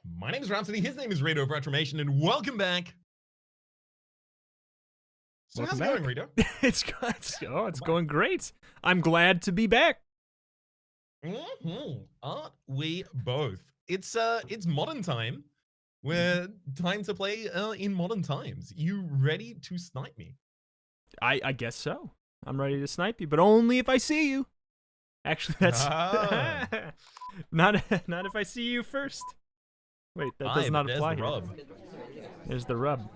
My name is Rhapsody, his name is Reto Retromation, and welcome back. So Welcome how's back. it going, Reto? It's going great. I'm glad to be back. Aren't we both? It's modern time. We're time to play in modern times. You ready to snipe me? I guess so. I'm ready to snipe you, but only if I see you. Actually, that's not if I see you first. Wait, that does not apply here. There's the rub.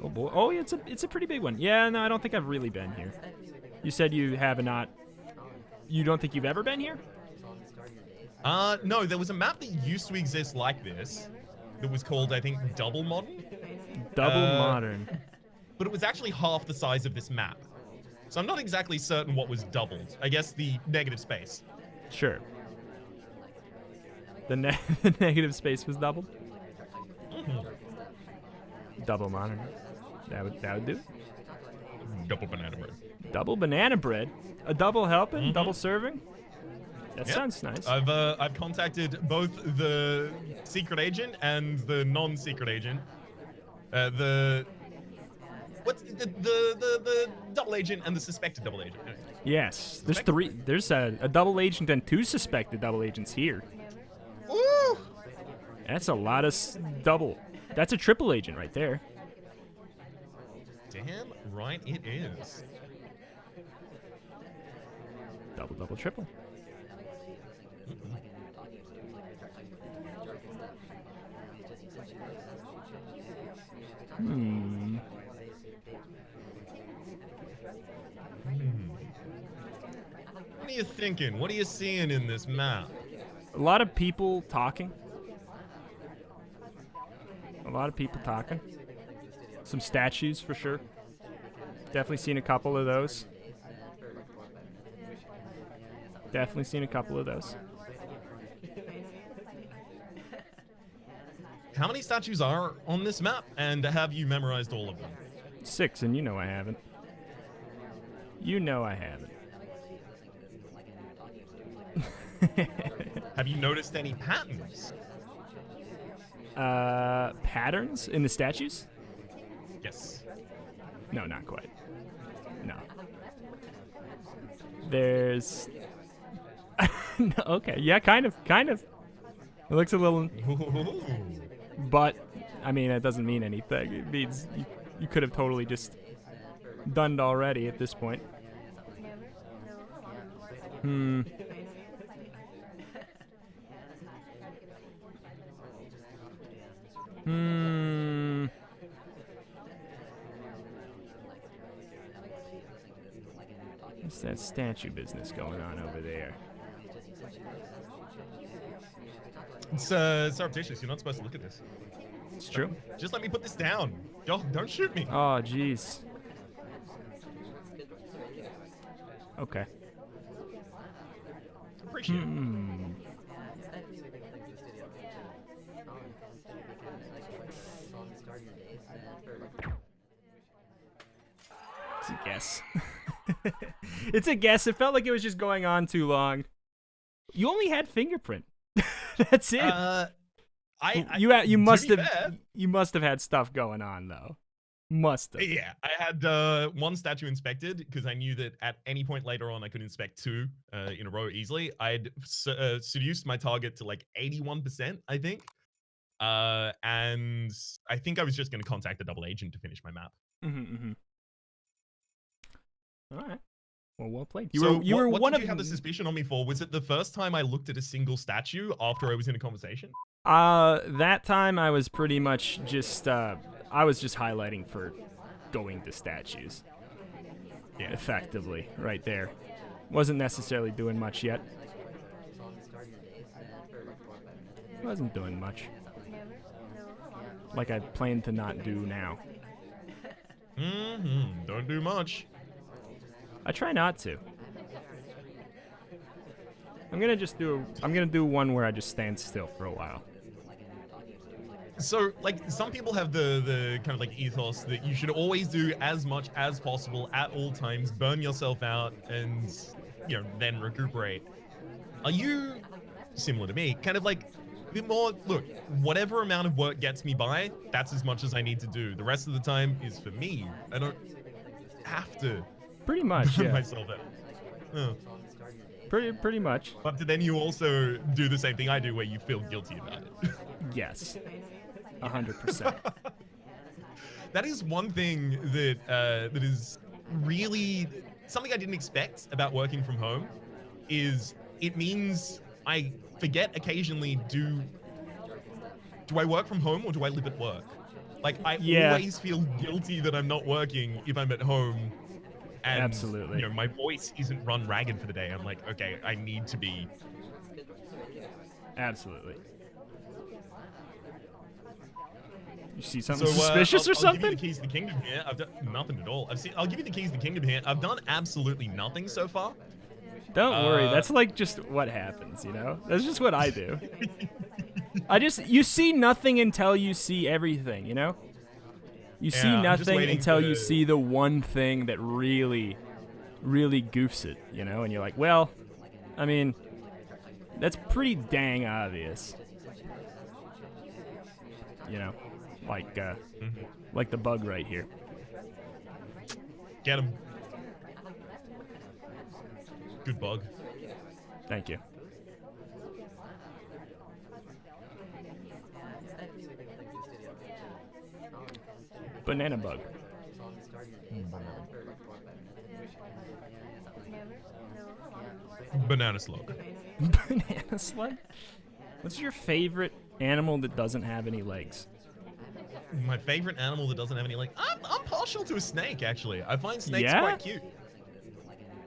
Oh boy. Oh, it's a pretty big one. Yeah, no, I don't think I've really been here. You said you have not. You don't think you've ever been here? No, there was a map that used to exist like this that was called, I think, Double Modern. Double Modern. But it was actually half the size of this map. So I'm not exactly certain what was doubled. I guess the negative space. Sure. The negative space was doubled? Double Modern. That would do. Double banana bread. Double banana bread? A double helping? Double serving? That sounds nice. I've contacted both the secret agent and the non-secret agent. The double agent and the suspected double agent. Yes, there's three. There's a double agent and two suspected double agents here. Ooh! That's a lot of double. That's a triple agent right there. Damn right it is. Double, double, triple. What are you thinking? What are you seeing in this map? A lot of people talking. A lot of people talking. Some statues for sure. Definitely seen a couple of those. Definitely seen a couple of those. How many statues are on this map, and have you memorized all of them? 6, and you know I haven't. You know I haven't. Have you noticed any patterns? Patterns in the statues? Yes. No, not quite. No. There's... no, okay, yeah, kind of. It looks a little... But, I mean, that doesn't mean anything. It means you could have totally just done it already at this point. What's that statue business going on over there? It's surreptitious. You're not supposed to look at this. It's true. Just let me put this down. Don't shoot me. Oh, jeez. Okay. Appreciate it. It's a guess. It's a guess. It felt like it was just going on too long. You only had fingerprint. That's it. You must have had stuff going on though. Must have. Yeah, I had one statue inspected because I knew that at any point later on I could inspect 2 in a row easily. I'd seduced my target to like 81%, I think. And I think I was just going to contact the double agent to finish my map. All right. Well played. What did you have the suspicion on me for? Was it the first time I looked at a single statue after I was in a conversation? That time I was pretty much just I was just highlighting for going to statues. Yeah, effectively, right there. Wasn't necessarily doing much yet. Wasn't doing much. Like I plan to not do now. Don't do much. I try not to. I'm gonna do one where I just stand still for a while. So, like, some people have the kind of like ethos that you should always do as much as possible at all times, burn yourself out, and, you know, then recuperate. Are you, similar to me, kind of like bit more. Look, whatever amount of work gets me by, that's as much as I need to do. The rest of the time is for me. I don't have to. Pretty much, yeah. myself out. Oh. Pretty much. But then you also do the same thing I do, where you feel guilty about it. Yes, 100%. That is one thing that that is really something I didn't expect about working from home. Is it means I forget occasionally, do I work from home or do I live at work? Like, I always feel guilty that I'm not working if I'm at home. And, absolutely. You know, my voice isn't run ragged for the day. I'm like, okay, I need to be. Absolutely. You see something suspicious or something? I'll give you the keys to the kingdom here. I've done nothing at all. I'll give you the keys to the kingdom here. I've done absolutely nothing so far. Don't worry. That's like just what happens, you know? That's just what I do. You see nothing until you see everything, you know? You see nothing until you see the one thing that really, really goofs it, you know? And you're like, well, I mean, that's pretty dang obvious. You know? Like the bug right here. Get him. Good bug. Thank you. Banana bug. Banana slug. Banana slug? What's your favorite animal that doesn't have any legs? My favorite animal that doesn't have any legs? I'm partial to a snake, actually. I find snakes Yeah? quite cute.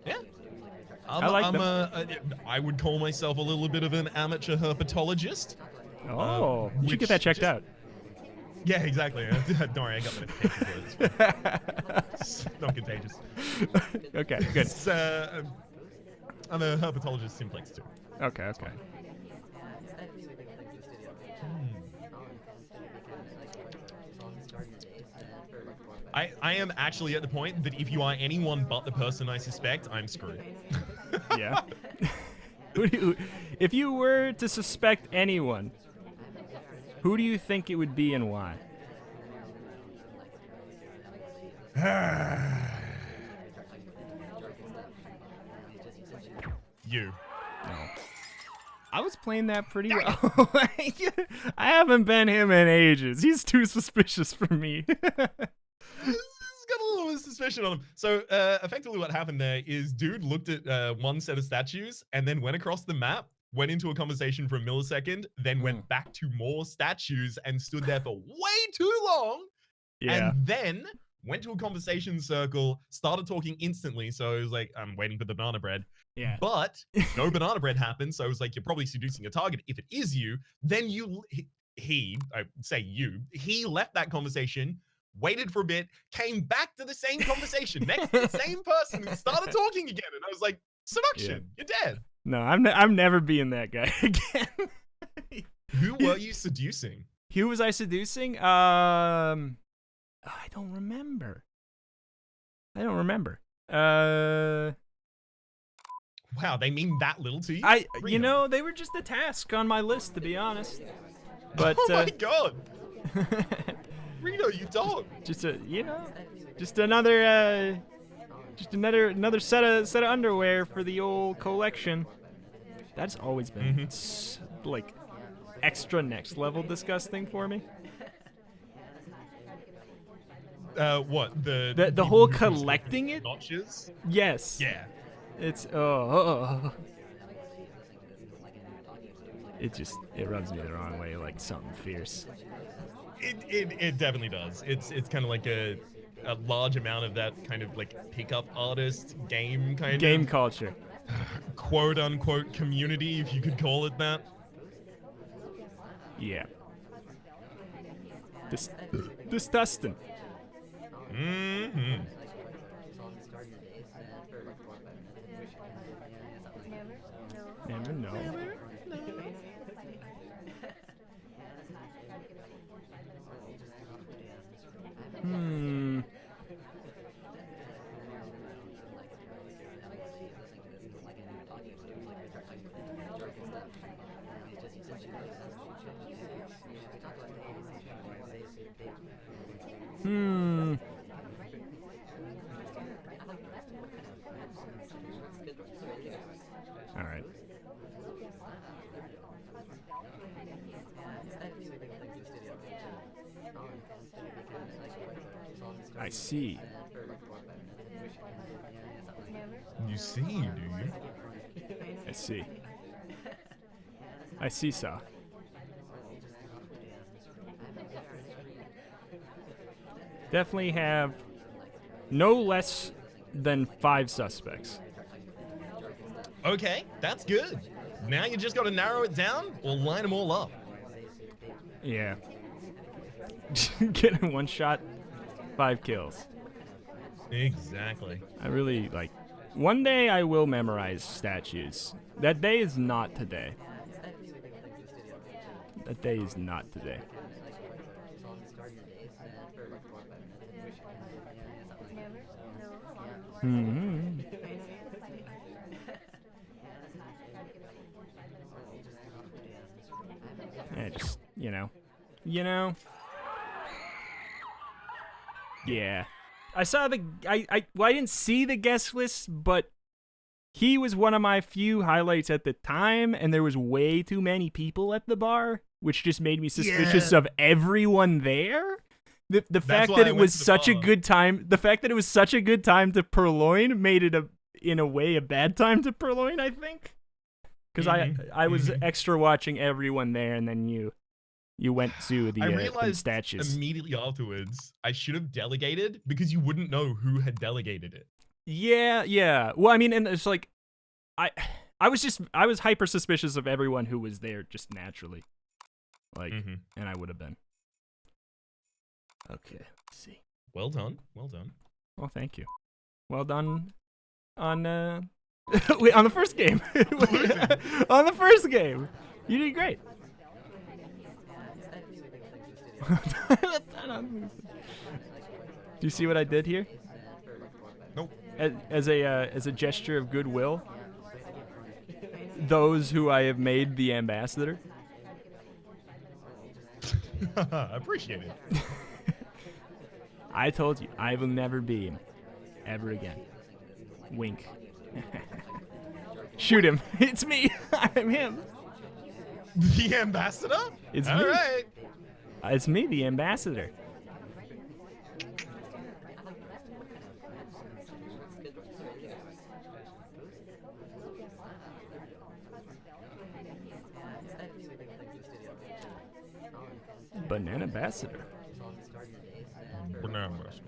Yeah. I like them. I would call myself a little bit of an amateur herpetologist. Oh, you should get that checked out. Yeah, exactly. Don't worry, I got that. It's not contagious. Okay, good. I'm a herpetologist simplex too. Okay. I am actually at the point that if you are anyone but the person I suspect, I'm screwed. Yeah. If you were to suspect anyone, who do you think it would be and why? You. No. I was playing that pretty well. I haven't been him in ages. He's too suspicious for me. He's got a little bit of suspicion on him. So effectively what happened there is dude looked at one set of statues and then went across the map, went into a conversation for a millisecond, then went back to more statues and stood there for way too long. Yeah. And then went to a conversation circle, started talking instantly. So it was like, I'm waiting for the banana bread. Yeah. But no banana bread happened. So I was like, you're probably seducing a target. If it is you, then he left that conversation, waited for a bit, came back to the same conversation next to the same person and started talking again. And I was like, seduction, you're dead. No, I'm never being that guy again. Who were you seducing? Who was I seducing? I don't remember. Wow, they mean that little to you? You know, they were just a task on my list, to be honest. But oh my god, Rito, you don't. Just another set of underwear for the old collection. That's always been like extra next level disgusting for me. What the whole collecting it? Notches? Yes. Yeah. It's it rubs me the wrong way, like something fierce. It definitely does. It's kind of like a large amount of that kind of like pickup artist game culture, quote unquote community, if you could call it that. Yeah. Disgusting. Mm-hmm. Never know. I see. You see, do you? I see. I see, sir. Definitely have no less than 5 suspects. Okay, that's good. Now you just got to narrow it down or line them all up. Yeah. Getting 1 shot, 5 kills. Exactly. I really, like... One day I will memorize statues. That day is not today. That day is not today. Mm-hmm. Yeah, just, you know. Yeah. I saw the, well, I didn't see the guest list, but he was one of my few highlights at the time, and there was way too many people at the bar, which just made me suspicious of everyone there. The fact that it was such a good time, the fact that it was such a good time to purloin made it in a way a bad time to purloin, I think. Because I was extra watching everyone there, and then you went to the I realized statues. Immediately afterwards, I should have delegated because you wouldn't know who had delegated it. Yeah. Well, I mean, and it's like, I was hyper suspicious of everyone who was there just naturally. Like, and I would have been. Okay, let's see. Well done. Well, thank you. Well done on wait, on the first game. On the first game. You did great. Do you see what I did here? Nope. As a gesture of goodwill, those who I have made the ambassador. Appreciate it. I told you, I will never be him. Ever again. Wink. Shoot him. It's me. I'm him. The ambassador? It's all me. Right. It's me, the ambassador. Banana ambassador. Banana ambassador.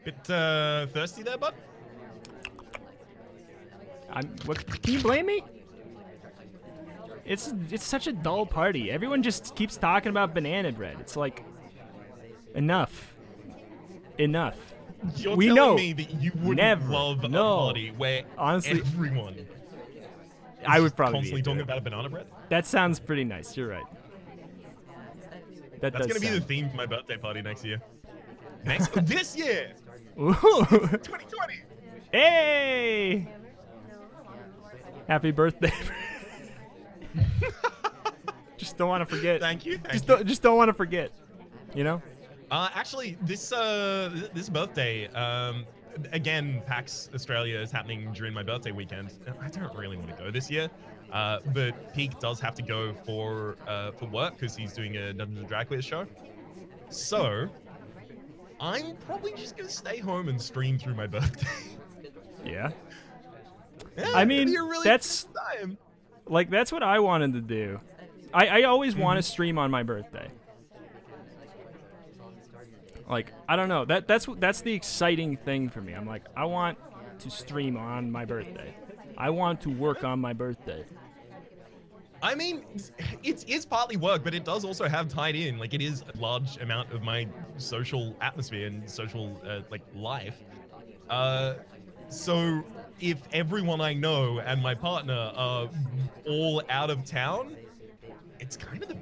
Bit thirsty there, bud? Can you blame me? It's such a dull party. Everyone just keeps talking about banana bread. It's like, enough. You're we telling know. Me that you wouldn't love a party where honestly, everyone I would probably constantly talking about a banana bread? That sounds pretty nice. You're right. That's going to be the theme for my birthday party next year. This year! Ooh. 2020! Hey! Happy birthday. Just don't want to forget. Thank you. Just don't want to forget. You know? Actually, this birthday, again, PAX Australia is happening during my birthday weekend. I don't really want to go this year, but Peak does have to go for work because he's doing a Dungeons & Drag Quiz show. So, I'm probably just gonna stay home and stream through my birthday. Yeah. I mean, really that's what I wanted to do. I always want to stream on my birthday. Like, I don't know. That's the exciting thing for me. I'm like, I want to stream on my birthday. I want to work on my birthday. I mean, it's partly work, but it does also have tied in. Like, it is a large amount of my social atmosphere and social life. So if everyone I know and my partner are all out of town, it's kind of the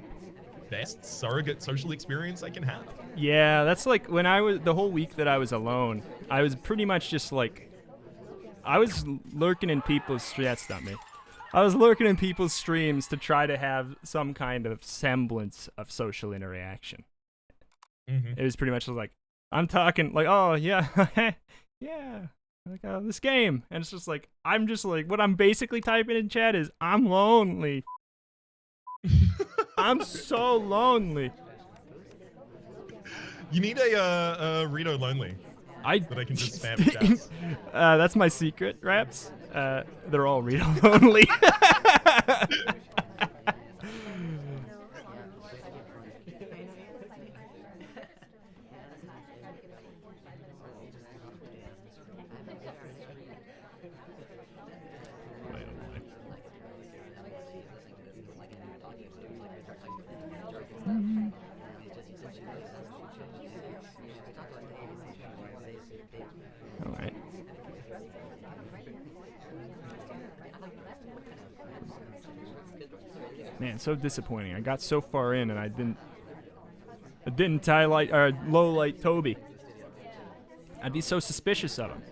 best surrogate social experience I can have. Yeah, that's like when the whole week that I was alone, I was pretty much just like, I was lurking in people's streams. That's not me. I was lurking in people's streams to try to have some kind of semblance of social interaction. It was pretty much like, I'm talking like, oh yeah, yeah, Like, oh, this game. And it's just like, I'm just like, what I'm basically typing in chat is, I'm lonely. I'm so lonely. You need a Reto Lonely. That I can just spam chats. That's my secret, Rhaps. They're all Reto Lonely. All right. Man, so disappointing. I got so far in and I didn't highlight or low light Toby. I'd be so suspicious of him.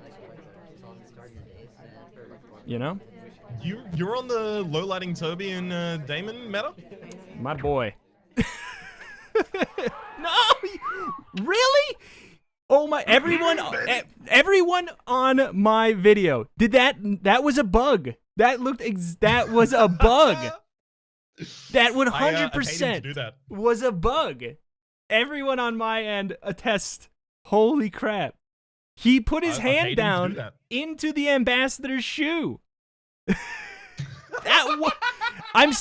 You know? You're on the low lighting Toby and Damon meta? My boy. No, really? Oh my! Everyone on my video did that. That was a bug. That was a bug. That 100% was a bug. Everyone on my end attests. Holy crap! He put his hand down into the ambassador's shoe. I'm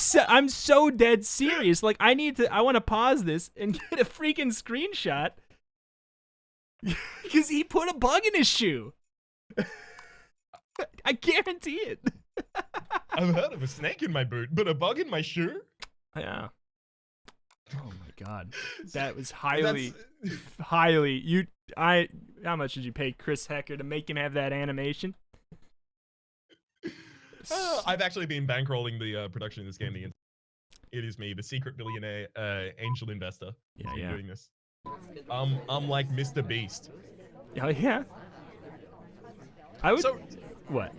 so dead serious. Like, I want to pause this and get a freaking screenshot because he put a bug in his shoe. I guarantee it. I've heard of a snake in my boot, but a bug in my shoe? Yeah. Oh my god, that was highly. How much did you pay Chris Hecker to make him have that animation? I've actually been bankrolling the production of this game. It is me, the secret billionaire angel investor. Yeah. Doing this. I'm like Mr. Beast. Oh yeah. I would. So, what?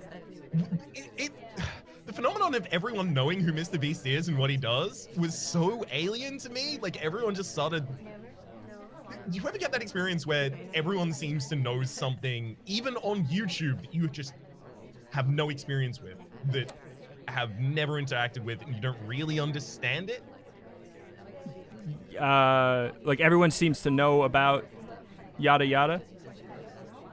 The phenomenon of everyone knowing who Mr. Beast is and what he does was so alien to me. Like, everyone just started. Do you ever get that experience where everyone seems to know something, even on YouTube, that you just have no experience with, that have never interacted with, and you don't really understand it? Like, everyone seems to know about yada yada.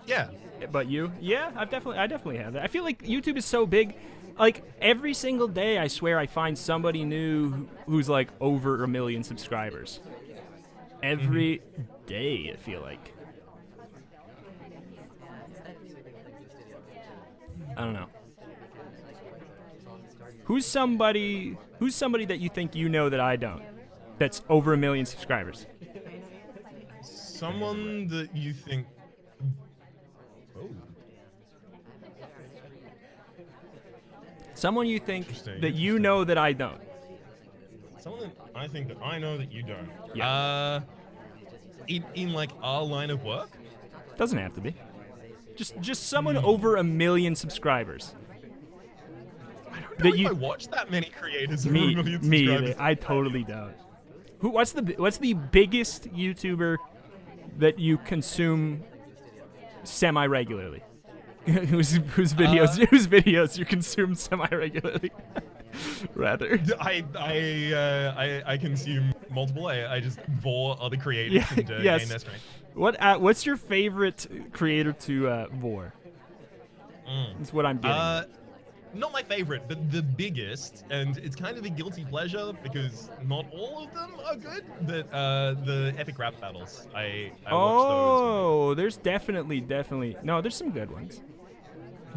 Yeah. But you? Yeah, I definitely have that. I feel like YouTube is so big. Like, every single day, I swear I find somebody new who's like over 1 million subscribers. Every day, I feel like. I don't know. Who's somebody that you think you know that I don't? That's over 1 million subscribers. Someone that you think. Oh. Someone you think that you know that I don't. Someone that I think that I know that you don't. Yeah. In like our line of work? Doesn't have to be. Just someone over 1 million subscribers. I don't know if I watch that many creators over 1 million subscribers. Me either. I totally don't. What's the biggest YouTuber that you consume semi-regularly? whose videos you consume semi-regularly? Rather. I consume multiple. I just vore other creators and gain their strength. What's your favorite creator to vore? That's what I'm getting. Not my favorite, but the biggest, and it's kind of a guilty pleasure because not all of them are good. But the epic rap battles, I watch those. Oh, there's definitely no. There's some good ones.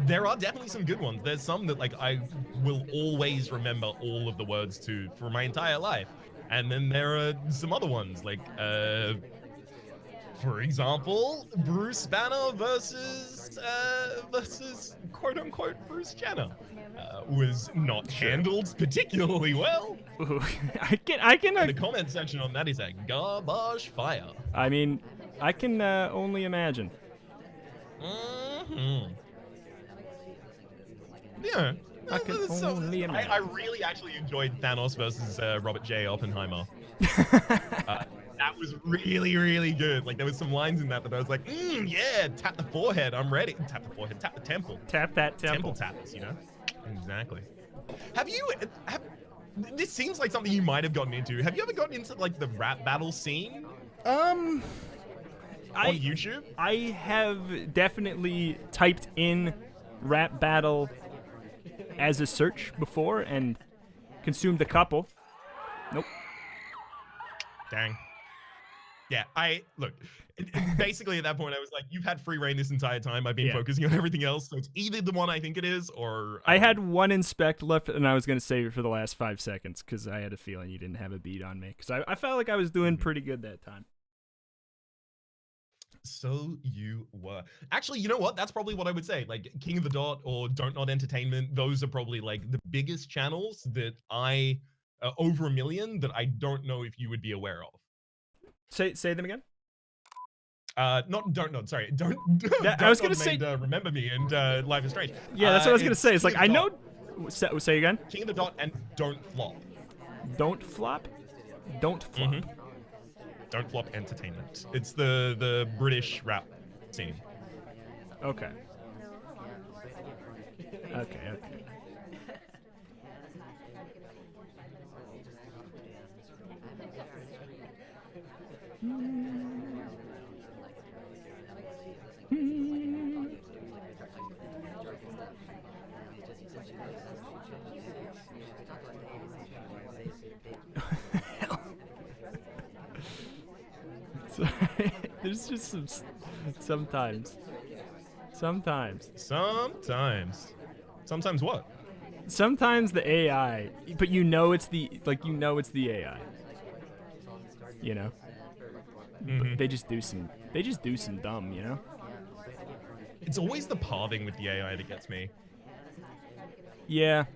There are definitely some good ones. There's some that like I will always remember all of the words to for my entire life, and then there are some other ones like, for example, Bruce Banner versus quote unquote Bruce Jenner was not handled particularly well. Ooh, I can. The comment section on that is a garbage fire. I mean, I can only imagine. Yeah. I can only imagine. I really actually enjoyed Thanos versus Robert J. Oppenheimer. That was really, really good. Like there was some lines in that I was like, yeah, tap the forehead, I'm ready. Tap the forehead, tap the temple. Tap that temple. Temple tappers, you know? Exactly. This seems like something you might have gotten into. Have you ever gotten into like the rap battle scene? On YouTube? I have definitely typed in rap battle as a search before and consumed a couple. Nope. Dang. Yeah, look, basically at that point I was like, you've had free reign this entire time. I've been focusing on everything else, so it's either the one I think it is or... I had one inspect left, and I was going to save it for the last 5 seconds because I had a feeling you didn't have a beat on me. Because I felt like I was doing pretty good that time. So you were. Actually, you know what? That's probably what I would say. Like King of the Dot or Don't Not Entertainment, those are probably like the biggest channels that over 1 million that I don't know if you would be aware of. Say them again. Sorry. Don't. I was gonna say Remember Me and Life is Strange. Yeah, that's what I was gonna say. It's like I know. Say again. King of the Dot and Don't Flop. Don't flop. Don't flop. Don't Flop Entertainment. It's the British rap scene. Okay. There's just sometimes. Sometimes what? Sometimes the AI, but it's the AI. You know? But they just do some dumb, you know? It's always the pathing with the AI that gets me. Yeah.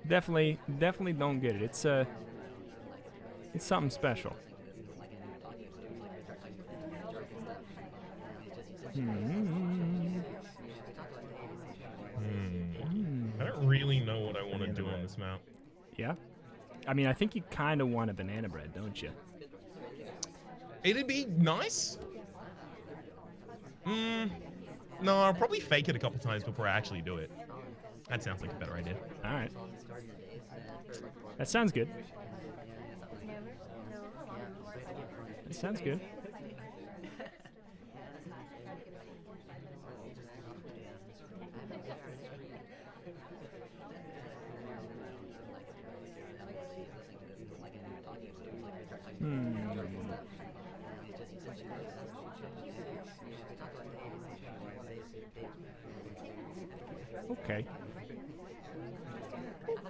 Definitely don't get it. It's something special. I don't really know what I want to do on this map. Yeah? I mean, I think you kind of want a banana bread, don't you? It'd be nice. No, I'll probably fake it a couple times before I actually do it. That sounds like a better idea. All right. That sounds good. That sounds good. Okay.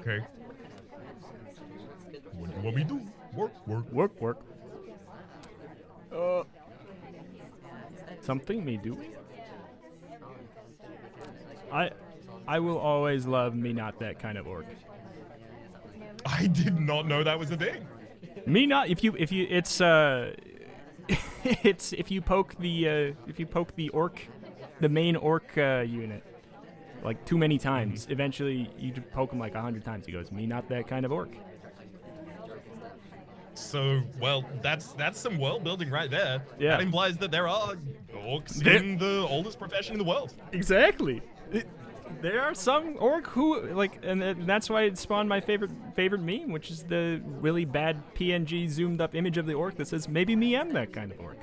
Okay. What do you want me to do? Work. Something me do. I will always love me not that kind of orc. I did not know that was a thing. Me not if you it's it's if you poke the orc, the main orc unit, like too many times, eventually you poke him like 100 times. He goes, me not that kind of orc. So, well, that's some world building right there. Yeah. That implies that there are orcs in the oldest profession in the world. Exactly. There are some orc who like, and that's why it spawned my favorite meme, which is the really bad PNG zoomed up image of the orc that says, "Maybe me am that kind of orc."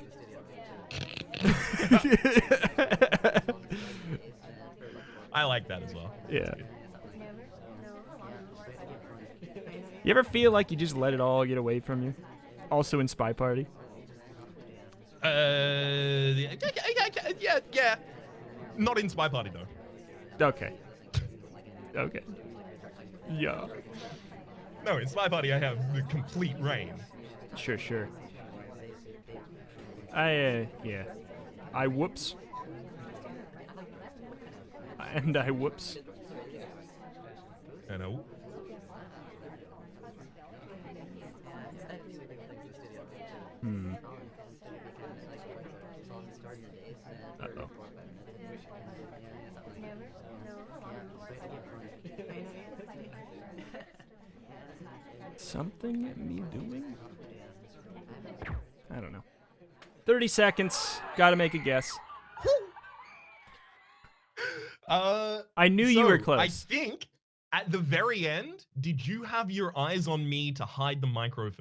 I like that as well. Yeah. You ever feel like you just let it all get away from you? Also in SpyParty? Yeah. Not in SpyParty though. Okay. Yeah. No, in SpyParty I have the complete reign. Sure. I whoops. And I whoops. And I whoop. Uh-oh. Something me doing? I don't know. 30 seconds. Gotta make a guess. I knew you were close. I think at the very end, did you have your eyes on me to hide the microphone?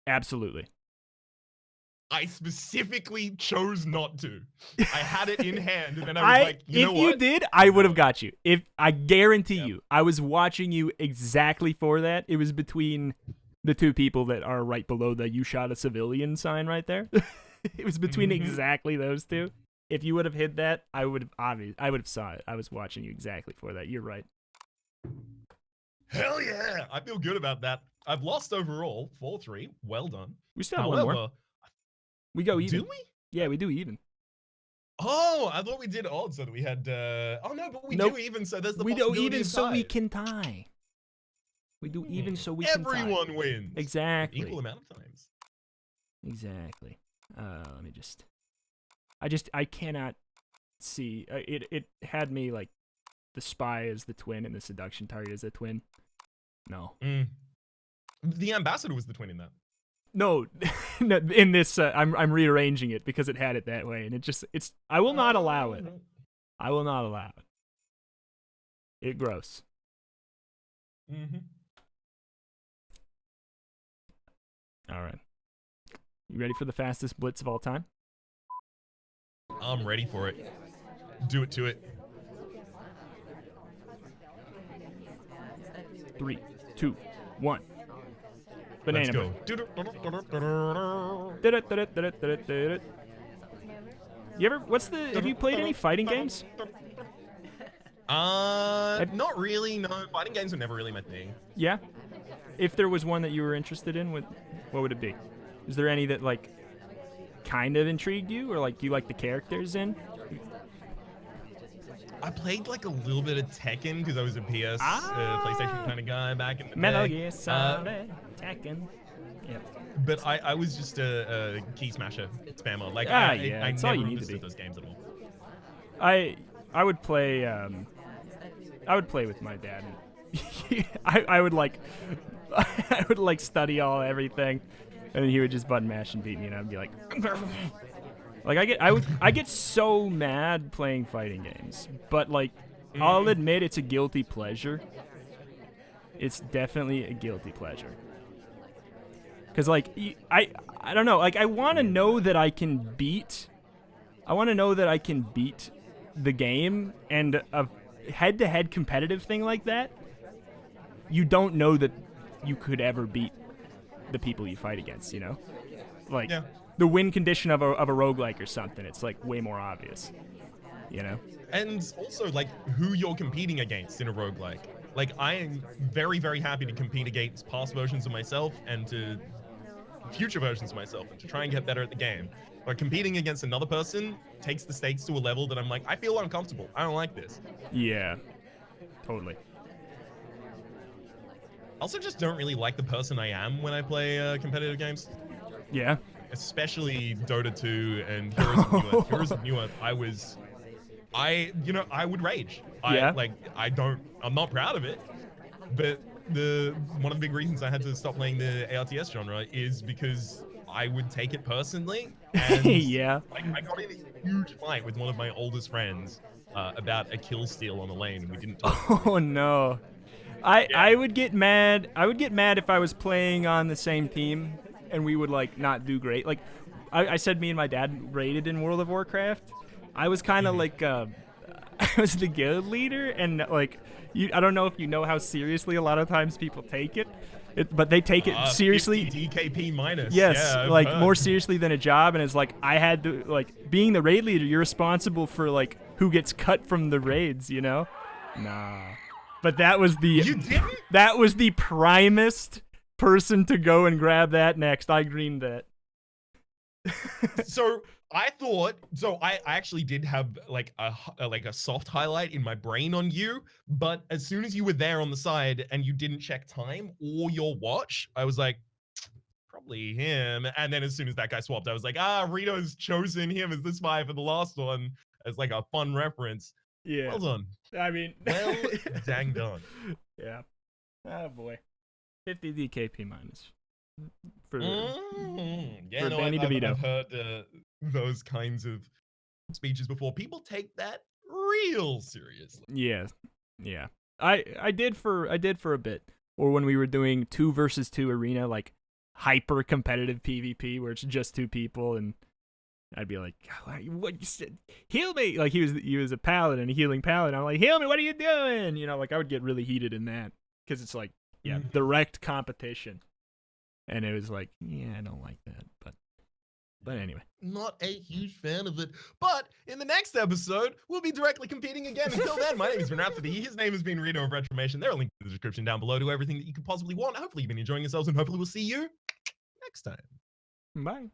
Absolutely. I specifically chose not to. I had it in hand, and then I was like, you know what? If you did, I would have got you. I guarantee you, I was watching you exactly for that. It was between the two people that are right below the "you shot a civilian" sign right there. It was between exactly those two. If you would have hid that, I would have saw it. I was watching you exactly for that. You're right. Hell yeah! I feel good about that. I've lost overall 4-3. Well done. We still have one more. We go even. Do we? Yeah, we do even. Oh, I thought we did odd so that we had. Oh no, but we do even. So there's the we possibility do even of so we can tie. We do even so we can tie. Everyone wins. Exactly. Equal amount of times. Exactly. Let me just. I cannot see. It had me like the spy as the twin and the seduction target as the twin. No. The ambassador was the twin in that. No, no. In this, I'm rearranging it because it had it that way, and it's. I will not allow it. I will not allow it. It gross. All right. You ready for the fastest blitz of all time? I'm ready for it. Do it to it. 3, 2, 1. Banana. Let's go. You ever? Have you played any fighting games? Not really. No, fighting games were never really my thing. Yeah. If there was one that you were interested in, what would it be? Is there any that like kind of intrigued you, or like you like the characters in? I played like a little bit of Tekken because I was a PS PlayStation kind of guy back in the Metal day. Gear Solid, Tekken. Yep. But I was just a key smasher spammer. Like yeah, I that's never all you need to be. understood those games at all. I would play with my dad. I would like I would like study everything, and he would just button mash and beat me, and I'd be like. Like I get so mad playing fighting games, but like I'll admit it's a guilty pleasure. It's definitely a guilty pleasure. Cause like I don't know, like I want to know that I can beat. I want to know that I can beat the game, and a head-to-head competitive thing like that. You don't know that you could ever beat the people you fight against. You know, like. Yeah. The win condition of a roguelike or something, it's like way more obvious, you know? And also like who you're competing against in a roguelike. Like I am very, very happy to compete against past versions of myself and to future versions of myself and to try and get better at the game. But competing against another person takes the stakes to a level that I'm like, I feel uncomfortable. I don't like this. Yeah, totally. I also just don't really like the person I am when I play competitive games. Yeah. Especially Dota 2 and Heroes of New Earth. Heroes of New Earth, I would rage. Yeah. I'm not proud of it, but one of the big reasons I had to stop playing the ARTS genre is because I would take it personally. And yeah. I got in a huge fight with one of my oldest friends about a kill steal on the lane, and we didn't talk. Oh no. I would get mad. I would get mad if I was playing on the same team and we would like not do great. Like I said, me and my dad raided in World of Warcraft. I was kind of like I was the guild leader, and like I don't know if you know how seriously a lot of times people take it, but they take it seriously. 50 DKP minus. Yes, yeah, like more seriously than a job, and it's like I had to like being the raid leader. You're responsible for like who gets cut from the raids, you know? Nah. But that was the primest person to go and grab that next. I greened that. So I actually did have like a soft highlight in my brain on you, but as soon as you were there on the side and you didn't check time or your watch, I was like, probably him. And then as soon as that guy swapped, I was like, Rito's chosen him as the spy for the last one as like a fun reference. Yeah. Well done. I mean, well dang done. Yeah. Oh boy. 50 DKP minus. For yeah, for no, Danny DeVito. I've heard those kinds of speeches before. People take that real seriously. Yeah. I did for a bit. Or when we were doing 2 versus 2 arena, like hyper competitive PvP where it's just 2 people, and I'd be like, "What you said? Heal me!" Like he was a paladin, a healing paladin. I'm like, "Heal me! What are you doing?" You know, like I would get really heated in that because it's like, direct competition, and it was like, yeah, I don't like that, but anyway. Not a huge fan of it. But in the next episode, we'll be directly competing again. Until then, my name is Rhapsody. His name has been Reto of Retromation. There are links in the description down below to everything that you could possibly want. Hopefully you've been enjoying yourselves, and hopefully we'll see you next time. Bye.